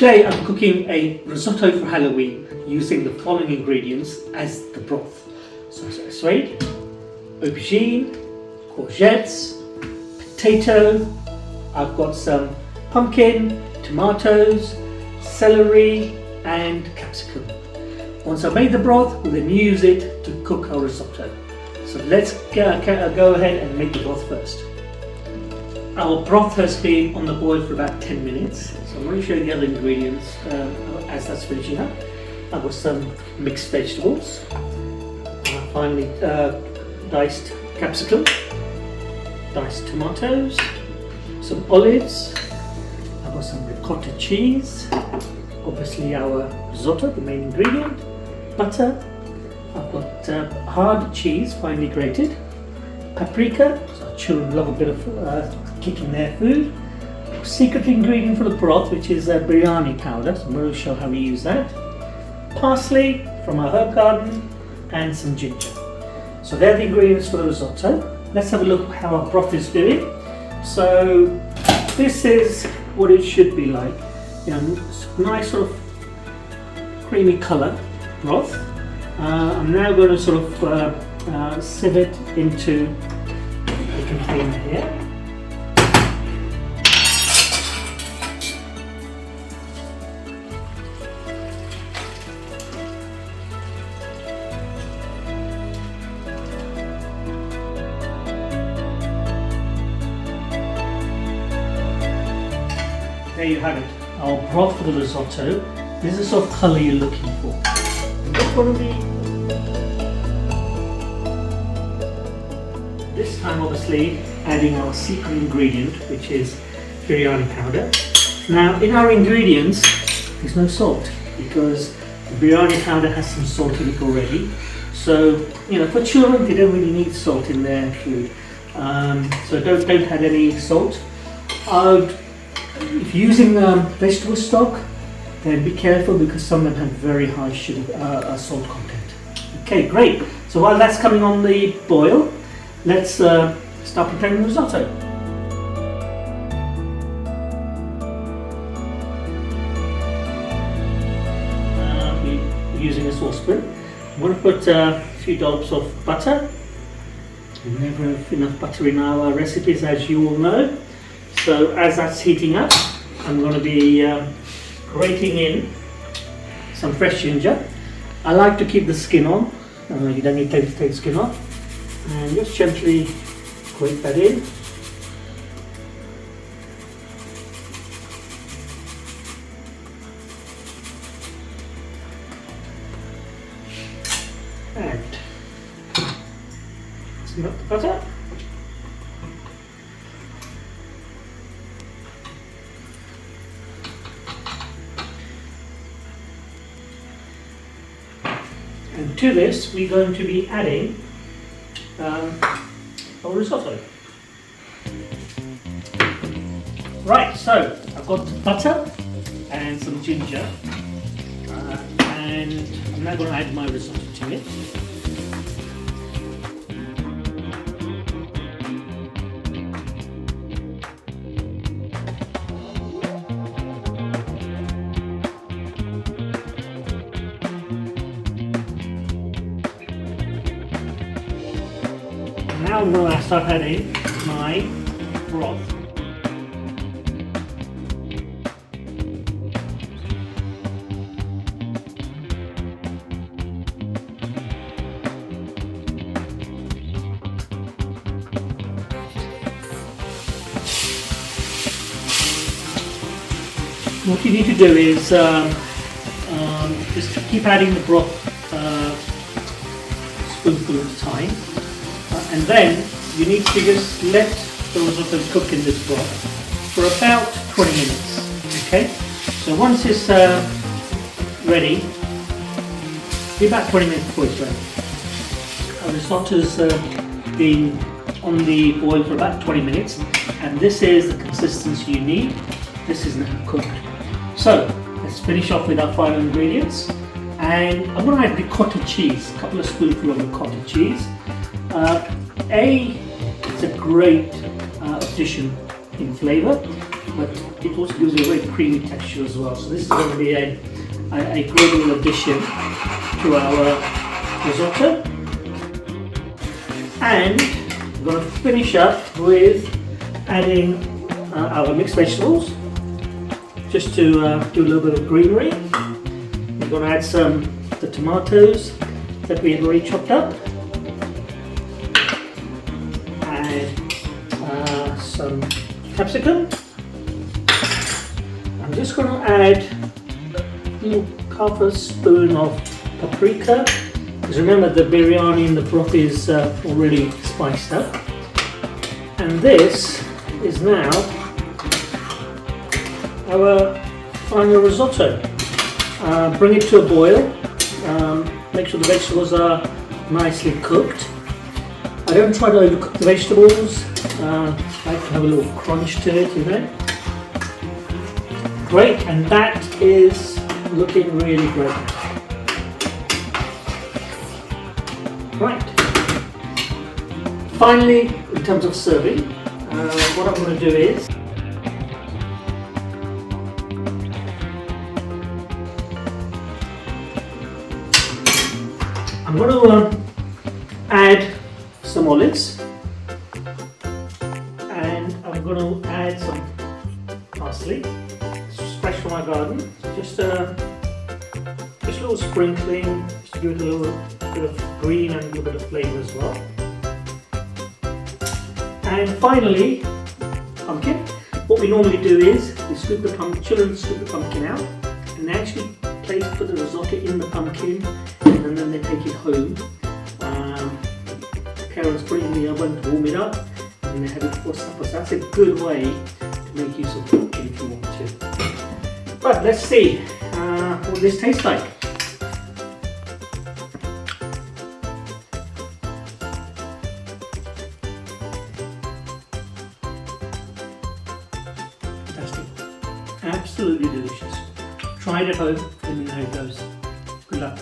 Today I'm cooking a risotto for Halloween using the following ingredients as the broth. So suede, aubergine, courgettes, potato, I've got some pumpkin, tomatoes, celery and capsicum. Once I've made the broth, we'll then use it to cook our risotto. So let's go ahead and make the broth first. Our broth has been on the boil for about 10 minutes. So I'm going to show you the other ingredients as that's finishing up. I've got some mixed vegetables, finally diced capsicum, diced tomatoes, some olives, I've got some ricotta cheese, obviously our risotto, the main ingredient, butter, I've got hard cheese, finely grated, paprika, so our children love a bit of kick in their food, secret ingredient for the broth, which is biryani powder, so I'm going to show how we use that, parsley from our herb garden, and some ginger. So they're the ingredients for the risotto. Let's have a look at how our broth is doing. So this is what it should be like. You know, nice sort of creamy colour broth. I'm now going to sort of sieve it into a container here. There you have it, our broth for the risotto. This is the sort of colour you're looking for. This one will be, this time obviously adding our secret ingredient, which is biryani powder. Now in our ingredients there's no salt because the biryani powder has some salt in it already. So you know, for children they don't really need salt in their food. So don't add any salt. If you're using vegetable stock, then be careful because some of them have very high sugar, salt content. Okay, great. So while that's coming on the boil, let's start preparing the risotto. We're using a saucepan. I'm going to put a few dollops of butter. We never have enough butter in our recipes, as you all know. So as that's heating up, I'm going to be grating in some fresh ginger. I like to keep the skin on. You don't need to take the skin off. And just gently grate that in. And some of the butter. And to this, we're going to be adding our risotto. Right, so I've got butter and some ginger, and I'm now going to add my risotto to it. Now I'm going to start adding my broth. What you need to do is just keep adding the broth spoonful at a time. And then you need to just let the risotto cook in this broth for about 20 minutes. Okay? So once it's ready, be about 20 minutes before it's ready. Our risotto's been on the boil for about 20 minutes, and this is the consistency you need. This is now cooked. So let's finish off with our final ingredients. And I'm going to add ricotta cheese, a couple of spoonfuls of ricotta cheese. It's a great addition in flavour, but it also gives you a very creamy texture as well. So this is going to be a great little addition to our risotto. And we're going to finish up with adding our mixed vegetables, just to do a little bit of greenery. We're going to add the tomatoes that we had already chopped up, add some capsicum. I'm just going to add half a spoon of paprika, because remember the biryani and the broth is already spiced up. And this is now our final risotto. Bring it to a boil. Make sure the vegetables are nicely cooked. I don't try to overcook the vegetables. I like to have a little crunch to it, you know. Great, and that is looking really great. Right. Finally, in terms of serving, what I'm going to do is I'm going to add some olives, and I'm going to add some parsley. This is fresh from my garden. Just a little sprinkling, just to give it a little bit of green and a little bit of flavour as well. And finally, pumpkin. What we normally do is we scoop the pumpkin, children scoop the pumpkin out, and they actually put the risotto in the pumpkin, and then they take it home. Parents put it in the oven to warm it up, and they have it for supper. So that's a good way to make use of pumpkin if you want to. But let's see what this tastes like. Fantastic. Absolutely delicious. Try it at home, let me know how it goes. Good luck.